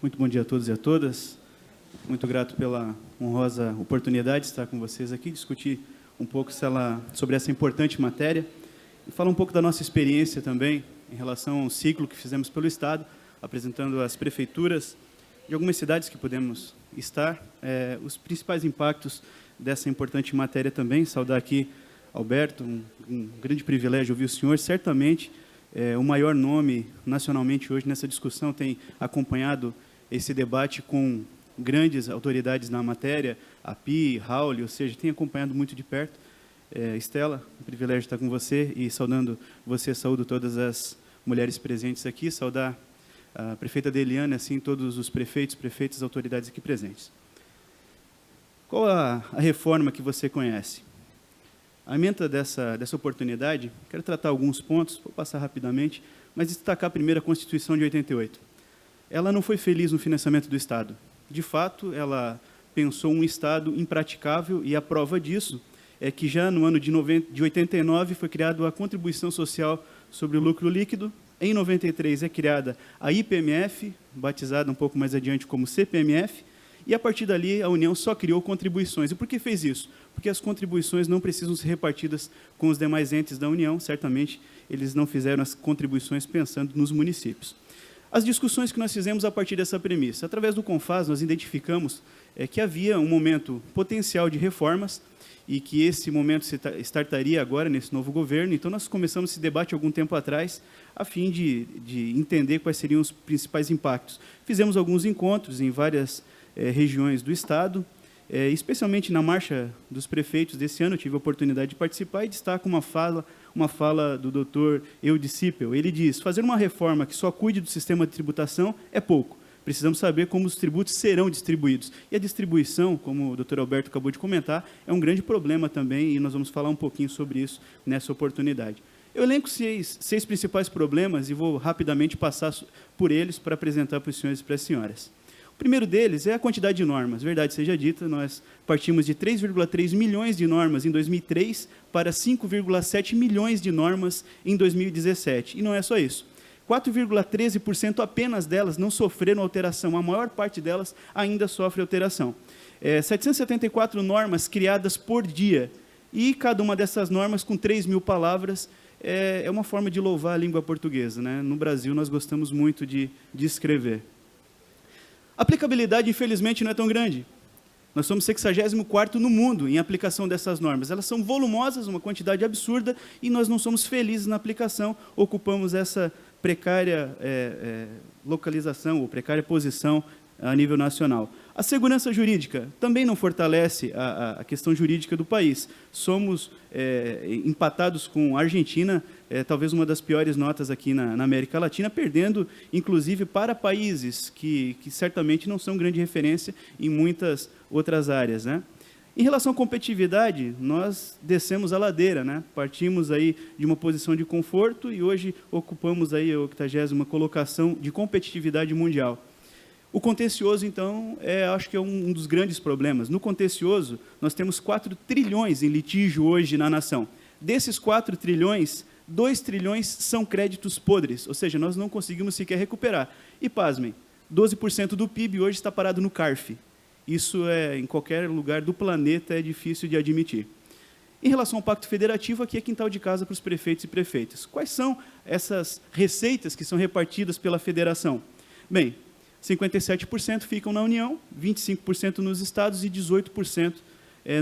Muito bom dia a todos e a todas. Muito grato pela honrosa oportunidade de estar com vocês aqui, discutir um pouco sobre essa importante matéria e falar um pouco da nossa experiência também em relação ao ciclo que fizemos pelo Estado, apresentando as prefeituras de algumas cidades que podemos estar, os principais impactos dessa importante matéria também. Saudar aqui Alberto, um grande privilégio ouvir o senhor, certamente o maior nome nacionalmente hoje nessa discussão, tem acompanhado esse debate com grandes autoridades na matéria, a Pi, Raul, ou seja, tem acompanhado muito de perto. Estela, um privilégio estar com você e saudando você, saúdo todas as mulheres presentes aqui, saudar a prefeita Deliane, assim, todos os prefeitos, prefeitas, autoridades aqui presentes. Qual a reforma que você conhece? À ementa dessa oportunidade, quero tratar alguns pontos, vou passar rapidamente, mas destacar primeiro a Constituição de 88. Ela não foi feliz no financiamento do Estado. De fato, ela pensou um Estado impraticável e a prova disso é que já no ano de 89 foi criada a Contribuição Social sobre o Lucro Líquido. Em 93 é criada a IPMF, batizada um pouco mais adiante como CPMF, e a partir dali a União só criou contribuições. E por que fez isso? Porque as contribuições não precisam ser repartidas com os demais entes da União, certamente eles não fizeram as contribuições pensando nos municípios. As discussões que nós fizemos a partir dessa premissa, através do CONFAS, nós identificamos que havia um momento potencial de reformas e que esse momento se startaria agora nesse novo governo. Então, nós começamos esse debate algum tempo atrás, a fim de entender quais seriam os principais impactos. Fizemos alguns encontros em várias regiões do Estado, especialmente na Marcha dos Prefeitos desse ano, eu tive a oportunidade de participar e destaco uma fala do Dr. Eudes Cipel. Ele diz: fazer uma reforma que só cuide do sistema de tributação é pouco. Precisamos saber como os tributos serão distribuídos. E a distribuição, como o Dr. Alberto acabou de comentar, é um grande problema também, e nós vamos falar um pouquinho sobre isso nessa oportunidade. Eu elenco seis principais problemas e vou rapidamente passar por eles para apresentar para os senhores e para as senhoras. O primeiro deles é a quantidade de normas. Verdade seja dita, nós partimos de 3,3 milhões de normas em 2003 para 5,7 milhões de normas em 2017. E não é só isso. 4,13% apenas delas não sofreram alteração. A maior parte delas ainda sofre alteração. 774 normas criadas por dia. E cada uma dessas normas com 3 mil palavras é uma forma de louvar a língua portuguesa, né? No Brasil, nós gostamos muito de escrever. A aplicabilidade, infelizmente, não é tão grande. Nós somos 64º no mundo em aplicação dessas normas. Elas são volumosas, uma quantidade absurda, e nós não somos felizes na aplicação, ocupamos essa precária localização ou precária posição a nível nacional. A segurança jurídica também não fortalece a questão jurídica do país. Somos empatados com a Argentina, talvez uma das piores notas aqui na América Latina, perdendo, inclusive, para países que certamente não são grande referência em muitas outras áreas, né? Em relação à competitividade, nós descemos a ladeira, né? Partimos aí de uma posição de conforto e hoje ocupamos aí a 80ª colocação de competitividade mundial. O contencioso, então, acho que é um dos grandes problemas. No contencioso, nós temos 4 trilhões em litígio hoje na nação. Desses 4 trilhões, 2 trilhões são créditos podres, ou seja, nós não conseguimos sequer recuperar. E, pasmem, 12% do PIB hoje está parado no CARF. Isso, em qualquer lugar do planeta, é difícil de admitir. Em relação ao Pacto Federativo, aqui é quintal de casa para os prefeitos e prefeitas. Quais são essas receitas que são repartidas pela federação? Bem, 57% ficam na União, 25% nos estados e 18%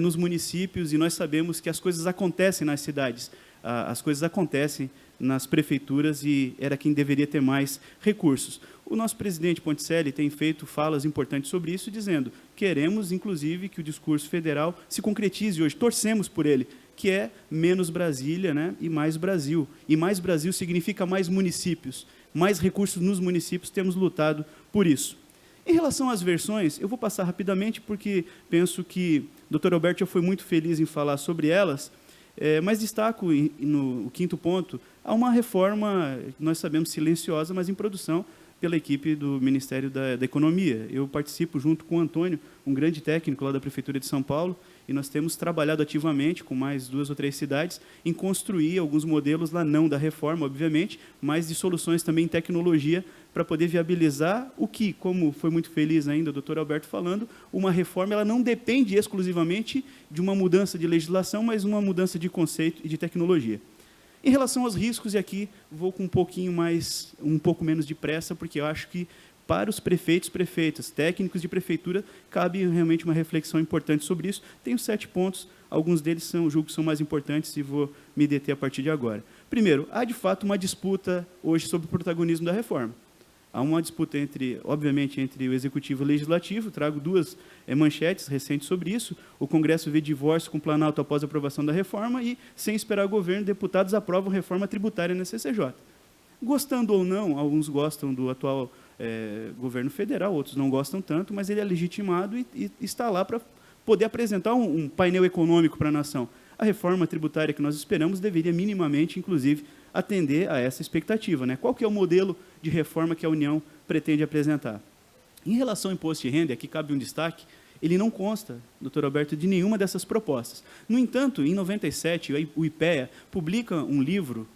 nos municípios, e nós sabemos que as coisas acontecem nas cidades, as coisas acontecem nas prefeituras e era quem deveria ter mais recursos. O nosso presidente Ponticelli tem feito falas importantes sobre isso, dizendo: queremos, inclusive, que o discurso federal se concretize hoje, torcemos por ele, que é menos Brasília, né, e mais Brasil. E mais Brasil significa mais municípios, mais recursos nos municípios, temos lutado por isso. Em relação às versões, eu vou passar rapidamente, porque penso que o Dr. Alberto já foi muito feliz em falar sobre elas, mas destaco no quinto ponto, há uma reforma, nós sabemos, silenciosa, mas em produção, pela equipe do Ministério da Economia. Eu participo junto com o Antônio, um grande técnico lá da Prefeitura de São Paulo, e nós temos trabalhado ativamente com mais 2 ou 3 cidades em construir alguns modelos lá, não da reforma, obviamente, mas de soluções também em tecnologia para poder viabilizar o que, como foi muito feliz ainda o doutor Alberto falando, uma reforma ela não depende exclusivamente de uma mudança de legislação, mas uma mudança de conceito e de tecnologia. Em relação aos riscos, e aqui vou com um pouco menos de pressa, porque eu acho que para os prefeitos, prefeitas, técnicos de prefeitura, cabe realmente uma reflexão importante sobre isso. Tenho 7 pontos, alguns deles julgo que são mais importantes e vou me deter a partir de agora. Primeiro, há de fato uma disputa hoje sobre o protagonismo da reforma. Há uma disputa, obviamente, entre o Executivo e o Legislativo. Trago 2 manchetes recentes sobre isso. O Congresso vê divórcio com o Planalto após a aprovação da reforma e, sem esperar o governo, deputados aprovam reforma tributária na CCJ. Gostando ou não, alguns gostam do atual governo federal, outros não gostam tanto, mas ele é legitimado e está lá para poder apresentar um painel econômico para a nação. A reforma tributária que nós esperamos deveria minimamente, inclusive, atender a essa expectativa, né? Qual que é o modelo de reforma que a União pretende apresentar? Em relação ao imposto de renda, aqui cabe um destaque, ele não consta, doutor Alberto, de nenhuma dessas propostas. No entanto, em 97, o IPEA publica um livro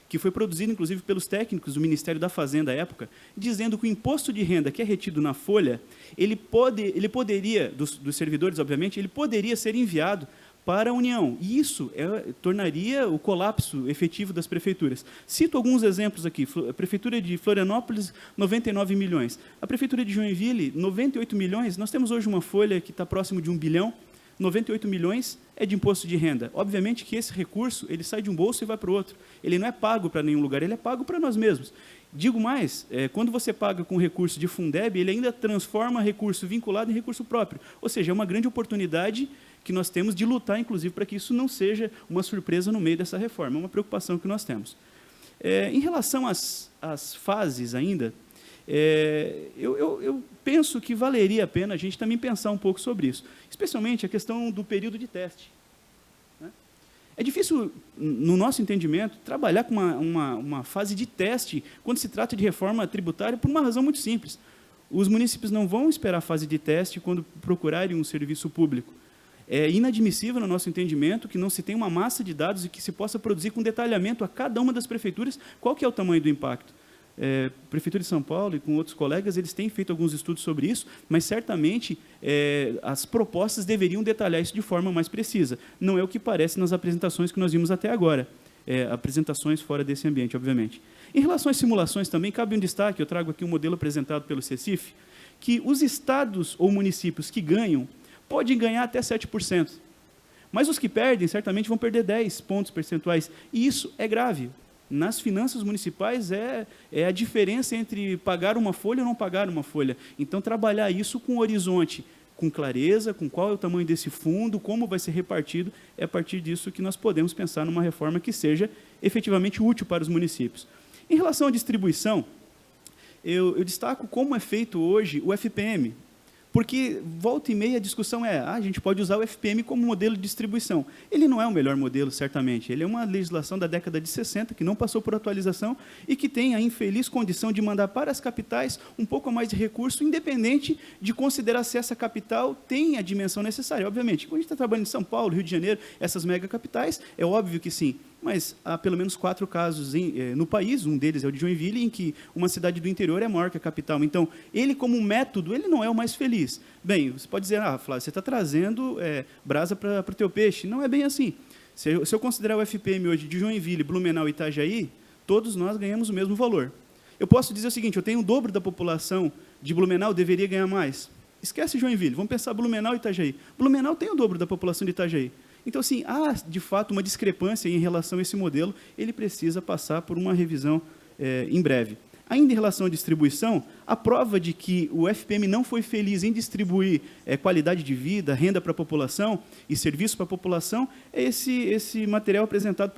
que foi produzido, inclusive, pelos técnicos do Ministério da Fazenda à época, dizendo que o imposto de renda que é retido na folha, ele poderia, dos servidores, obviamente, ele poderia ser enviado para a União. E isso tornaria o colapso efetivo das prefeituras. Cito alguns exemplos aqui. A Prefeitura de Florianópolis, 99 milhões. A Prefeitura de Joinville, 98 milhões. Nós temos hoje uma folha que está próximo de 1 bilhão. 98 milhões é de imposto de renda. Obviamente que esse recurso ele sai de um bolso e vai para o outro. Ele não é pago para nenhum lugar, ele é pago para nós mesmos. Digo mais, quando você paga com recurso de Fundeb, ele ainda transforma recurso vinculado em recurso próprio. Ou seja, é uma grande oportunidade que nós temos de lutar, inclusive, para que isso não seja uma surpresa no meio dessa reforma. É uma preocupação que nós temos. Em relação às fases ainda, eu penso que valeria a pena a gente também pensar um pouco sobre isso, especialmente a questão do período de teste. É difícil, no nosso entendimento, trabalhar com uma fase de teste quando se trata de reforma tributária por uma razão muito simples. Os municípios não vão esperar a fase de teste quando procurarem um serviço público. É inadmissível, no nosso entendimento, que não se tenha uma massa de dados e que se possa produzir com detalhamento a cada uma das prefeituras qual que é o tamanho do impacto. Prefeitura de São Paulo e com outros colegas, eles têm feito alguns estudos sobre isso, mas certamente as propostas deveriam detalhar isso de forma mais precisa. Não é o que parece nas apresentações que nós vimos até agora, apresentações fora desse ambiente, obviamente. Em relação às simulações também, cabe um destaque, eu trago aqui um modelo apresentado pelo CECIF, que os estados ou municípios que ganham podem ganhar até 7%, mas os que perdem certamente vão perder 10 pontos percentuais, e isso é grave. Nas finanças municipais é a diferença entre pagar uma folha ou não pagar uma folha. Então, trabalhar isso com horizonte, com clareza, com qual é o tamanho desse fundo, como vai ser repartido, é a partir disso que nós podemos pensar numa reforma que seja efetivamente útil para os municípios. Em relação à distribuição, eu destaco como é feito hoje o FPM, porque volta e meia a discussão a gente pode usar o FPM como modelo de distribuição. Ele não é o melhor modelo, certamente. Ele é uma legislação da década de 60, que não passou por atualização e que tem a infeliz condição de mandar para as capitais um pouco mais de recurso, independente de considerar se essa capital tem a dimensão necessária. Obviamente, quando a gente está trabalhando em São Paulo, Rio de Janeiro, essas megacapitais, é óbvio que sim, mas há pelo menos 4 casos no país, um deles é o de Joinville, em que uma cidade do interior é maior que a capital. Então, ele como método, ele não é o mais feliz. Bem, você pode dizer, Flávio, você está trazendo brasa para o teu peixe. Não é bem assim. Se eu considerar o FPM hoje de Joinville, Blumenau e Itajaí, todos nós ganhamos o mesmo valor. Eu posso dizer o seguinte, eu tenho o dobro da população de Blumenau, deveria ganhar mais. Esquece Joinville, vamos pensar Blumenau e Itajaí. Blumenau tem o dobro da população de Itajaí. Então, assim, há, de fato, uma discrepância em relação a esse modelo, ele precisa passar por uma revisão em breve. Ainda em relação à distribuição, a prova de que o FPM não foi feliz em distribuir qualidade de vida, renda para a população e serviço para a população, é esse material apresentado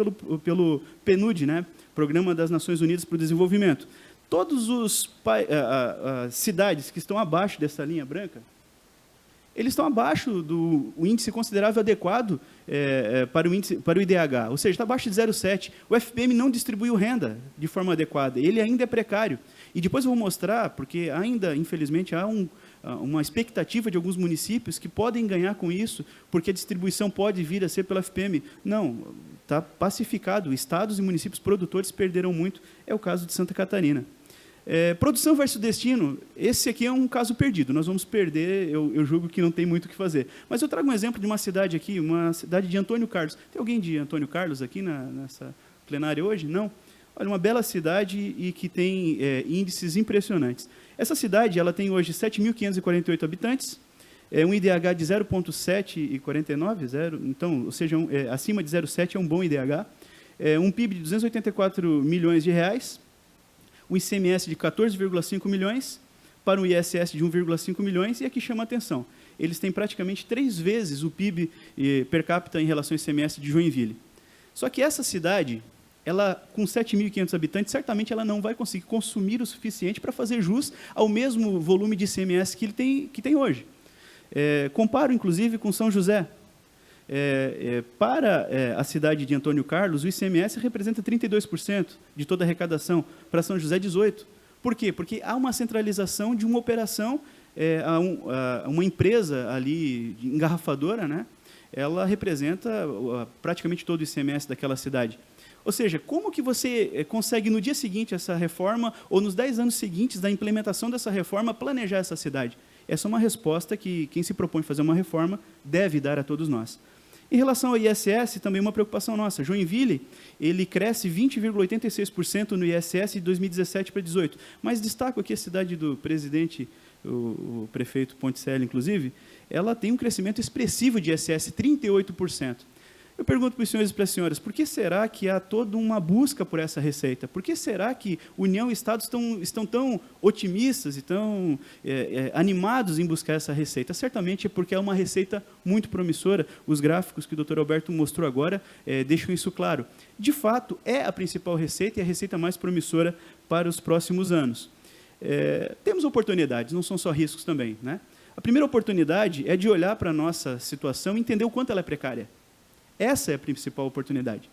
pelo PNUD, né? Programa das Nações Unidas para o Desenvolvimento. Todas as cidades que estão abaixo dessa linha branca, eles estão abaixo do índice considerável adequado para o IDH, ou seja, está abaixo de 0,7. O FPM não distribuiu renda de forma adequada, ele ainda é precário. E depois eu vou mostrar, porque ainda, infelizmente, há uma expectativa de alguns municípios que podem ganhar com isso, porque a distribuição pode vir a ser pela FPM. Não, está pacificado. Estados e municípios produtores perderam muito. É o caso de Santa Catarina. Produção versus destino, esse aqui é um caso perdido. Nós vamos perder, eu julgo que não tem muito o que fazer. Mas eu trago um exemplo de uma cidade aqui, uma cidade de Antônio Carlos. Tem alguém de Antônio Carlos aqui nessa plenária hoje? Não? Olha, uma bela cidade e que tem índices impressionantes. Essa cidade ela tem hoje 7.548 habitantes, um IDH de 0,749, então, ou seja, acima de 0,7 é um bom IDH, um PIB de 284 milhões de reais, um ICMS de 14,5 milhões, para um ISS de 1,5 milhões, e aqui chama a atenção, eles têm praticamente 3 vezes o PIB per capita em relação ao ICMS de Joinville. Só que essa cidade, ela, com 7.500 habitantes, certamente ela não vai conseguir consumir o suficiente para fazer jus ao mesmo volume de ICMS que tem hoje. Comparo, inclusive, com São José. Para a cidade de Antônio Carlos, o ICMS representa 32% de toda a arrecadação, para São José, 18%. Por quê? Porque há uma centralização de uma operação, uma empresa ali engarrafadora, né? Ela representa praticamente todo o ICMS daquela cidade. Ou seja, como que você consegue, no dia seguinte, essa reforma, ou nos 10 anos seguintes da implementação dessa reforma, planejar essa cidade? Essa é uma resposta que quem se propõe fazer uma reforma deve dar a todos nós. Em relação ao ISS, também uma preocupação nossa. Joinville, ele cresce 20,86% no ISS de 2017 para 2018. Mas destaco aqui a cidade do presidente, o prefeito Ponticelli, inclusive, ela tem um crescimento expressivo de ISS, 38%. Eu pergunto para os senhores e para as senhoras, por que será que há toda uma busca por essa receita? Por que será que União e Estado estão tão otimistas e tão animados em buscar essa receita? Certamente é porque é uma receita muito promissora. Os gráficos que o Dr. Alberto mostrou agora deixam isso claro. De fato, é a principal receita e a receita mais promissora para os próximos anos. Temos oportunidades, não são só riscos também, né? A primeira oportunidade é de olhar para a nossa situação e entender o quanto ela é precária. Essa é a principal oportunidade.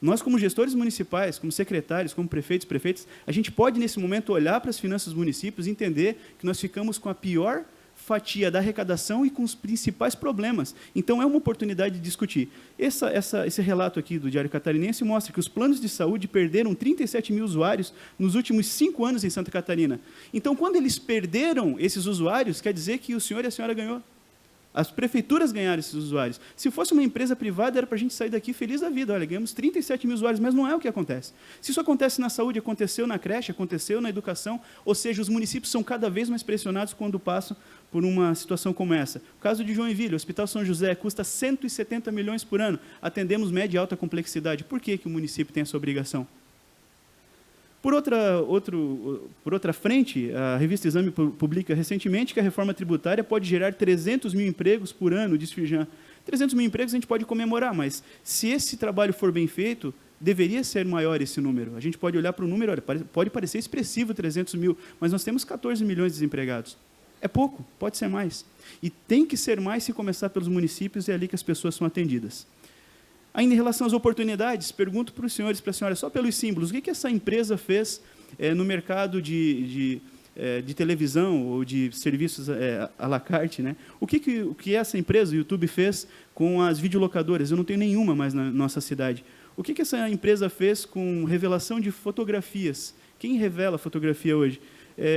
Nós, como gestores municipais, como secretários, como prefeitos, a gente pode, nesse momento, olhar para as finanças dos municípios e entender que nós ficamos com a pior fatia da arrecadação e com os principais problemas. Então, é uma oportunidade de discutir. Esse relato aqui do Diário Catarinense mostra que os planos de saúde perderam 37 mil usuários nos últimos 5 anos em Santa Catarina. Então, quando eles perderam esses usuários, quer dizer que o senhor e a senhora ganhou. As prefeituras ganharam esses usuários. Se fosse uma empresa privada, era para a gente sair daqui feliz da vida. Olha, ganhamos 37 mil usuários, mas não é o que acontece. Se isso acontece na saúde, aconteceu na creche, aconteceu na educação, ou seja, os municípios são cada vez mais pressionados quando passam por uma situação como essa. O caso de Joinville, o Hospital São José, custa 170 milhões por ano. Atendemos média e alta complexidade. Por que o município tem essa obrigação? Por outra frente, a revista Exame publica recentemente que a reforma tributária pode gerar 300 mil empregos por ano, diz Firjan. 300 mil empregos a gente pode comemorar, mas se esse trabalho for bem feito, deveria ser maior esse número. A gente pode olhar para o número, olha, pode parecer expressivo 300 mil, mas nós temos 14 milhões de desempregados. É pouco, pode ser mais. E tem que ser mais se começar pelos municípios, é ali que as pessoas são atendidas. Ainda em relação às oportunidades, pergunto para os senhores e para a senhora, só pelos símbolos, o que essa empresa fez no mercado de televisão ou de serviços à la carte, né? O que essa empresa, o YouTube, fez com as videolocadoras? Eu não tenho nenhuma mais na nossa cidade. O que essa empresa fez com revelação de fotografias? Quem revela fotografia hoje?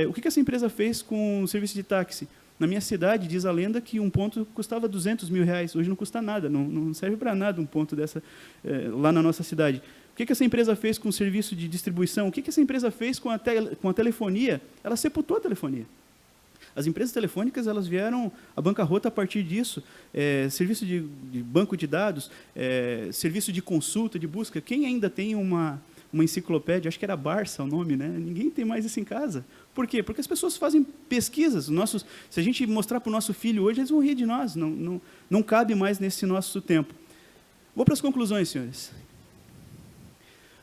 O que essa empresa fez com o serviço de táxi? Na minha cidade, diz a lenda que um ponto custava 200 mil reais. Hoje não custa nada, não serve para nada um ponto dessa lá na nossa cidade. O que essa empresa fez com o serviço de distribuição? O que essa empresa fez com a telefonia? Ela sepultou a telefonia. As empresas telefônicas elas vieram à bancarrota a partir disso. Serviço de banco de dados, serviço de consulta, de busca. Quem ainda tem uma enciclopédia, acho que era Barça o nome, né? Ninguém tem mais isso em casa. Por quê? Porque as pessoas fazem pesquisas. Se a gente mostrar para o nosso filho hoje, eles vão rir de nós. Não cabe mais nesse nosso tempo. Vou para as conclusões, senhores.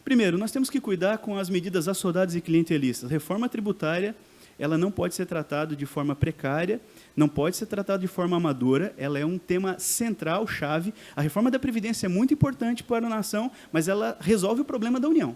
Primeiro, nós temos que cuidar com as medidas assodadas e clientelistas. Reforma tributária, ela não pode ser tratada de forma precária, não pode ser tratada de forma amadora, ela é um tema central, chave. A reforma da Previdência é muito importante para a nação, mas ela resolve o problema da União.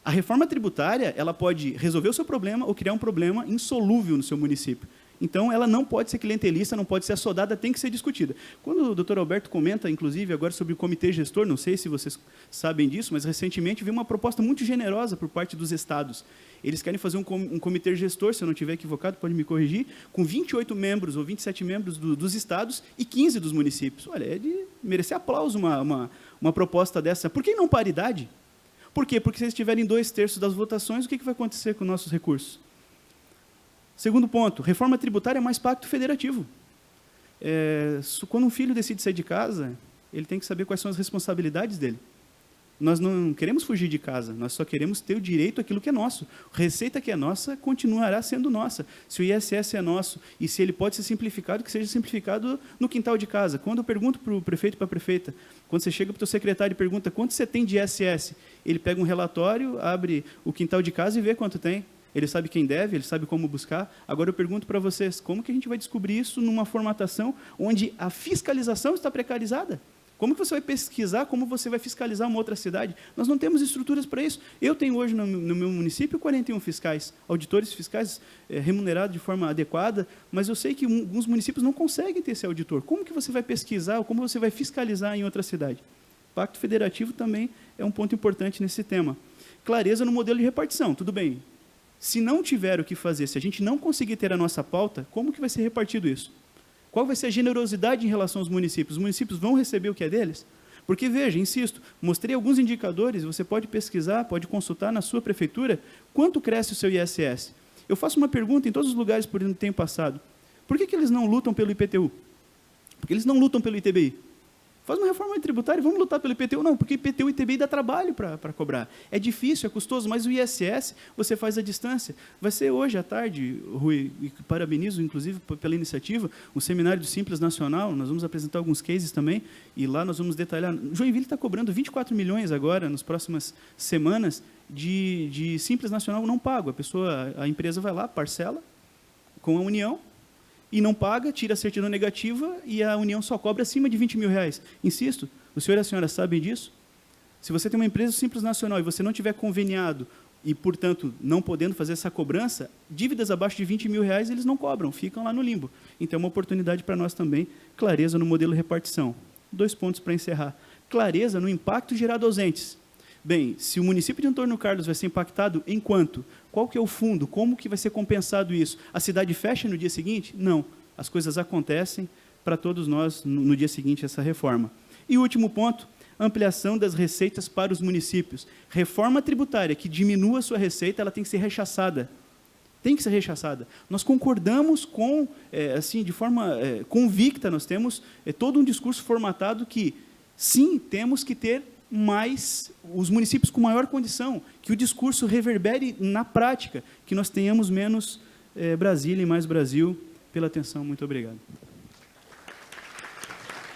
A reforma tributária, ela pode resolver o seu problema ou criar um problema insolúvel no seu município. Então, ela não pode ser clientelista, não pode ser assodada, tem que ser discutida. Quando o doutor Alberto comenta, inclusive, agora sobre o comitê gestor, não sei se vocês sabem disso, mas recentemente veio uma proposta muito generosa por parte dos estados. Eles querem fazer um comitê gestor, se eu não estiver equivocado, pode me corrigir, com 28 membros ou 27 membros dos estados e 15 dos municípios. Olha, é de merecer aplauso uma proposta dessa. Por que não paridade? Por quê? Porque se eles tiverem 2/3 das votações, o que vai acontecer com nossos recursos? Segundo ponto, reforma tributária é mais pacto federativo. Quando um filho decide sair de casa, ele tem que saber quais são as responsabilidades dele. Nós não queremos fugir de casa, nós só queremos ter o direito àquilo que é nosso. A receita que é nossa continuará sendo nossa. Se o ISS é nosso e se ele pode ser simplificado, que seja simplificado no quintal de casa. Quando eu pergunto para o prefeito e para a prefeita, quando você chega para o teu secretário e pergunta quanto você tem de ISS, ele pega um relatório, abre o quintal de casa e vê quanto tem. Ele sabe quem deve, ele sabe como buscar. Agora eu pergunto para vocês, como que a gente vai descobrir isso numa formatação onde a fiscalização está precarizada? Como que você vai pesquisar, como você vai fiscalizar uma outra cidade? Nós não temos estruturas para isso. Eu tenho hoje no meu município 41 fiscais, auditores fiscais remunerados de forma adequada, mas eu sei que alguns municípios não conseguem ter esse auditor. Como que você vai pesquisar, ou como você vai fiscalizar em outra cidade? O Pacto Federativo também é um ponto importante nesse tema. Clareza no modelo de repartição, tudo bem. Se não tiver o que fazer, se a gente não conseguir ter a nossa pauta, como que vai ser repartido isso? Qual vai ser a generosidade em relação aos municípios? Os municípios vão receber o que é deles? Porque, veja, insisto, mostrei alguns indicadores, você pode pesquisar, pode consultar na sua prefeitura, quanto cresce o seu ISS. Eu faço uma pergunta em todos os lugares por onde tenho passado. Por que eles não lutam pelo IPTU? Porque eles não lutam pelo ITBI? Faz uma reforma tributária e vamos lutar pelo IPTU. Não, porque IPTU e ITBI dá trabalho para cobrar. É difícil, é custoso, mas o ISS você faz à distância. Vai ser hoje à tarde, Rui, e parabenizo, inclusive, pela iniciativa, um seminário do Simples Nacional, nós vamos apresentar alguns cases também, e lá nós vamos detalhar. Joinville está cobrando 24 milhões agora, nas próximas semanas, de Simples Nacional não pago. A empresa vai lá, parcela, com a União, e não paga, tira a certidão negativa e a União só cobra acima de 20 mil reais. Insisto, o senhor e a senhora sabem disso? Se você tem uma empresa Simples Nacional e você não tiver conveniado e, portanto, não podendo fazer essa cobrança, dívidas abaixo de 20 mil reais eles não cobram, ficam lá no limbo. Então, é uma oportunidade para nós também, clareza no modelo de repartição. 2 pontos para encerrar. Clareza no impacto gerado aos entes. Bem, se o município de Antônio Carlos vai ser impactado, em quanto? Qual que é o fundo? Como que vai ser compensado isso? A cidade fecha no dia seguinte? Não. As coisas acontecem para todos nós no dia seguinte, essa reforma. E o último ponto, ampliação das receitas para os municípios. Reforma tributária que diminua a sua receita, ela tem que ser rechaçada. Tem que ser rechaçada. Nós concordamos com, assim, de forma convicta, nós temos todo um discurso formatado que, sim, temos que ter mais os municípios com maior condição, que o discurso reverbere na prática, que nós tenhamos menos Brasília e mais Brasil. Pela atenção, muito obrigado.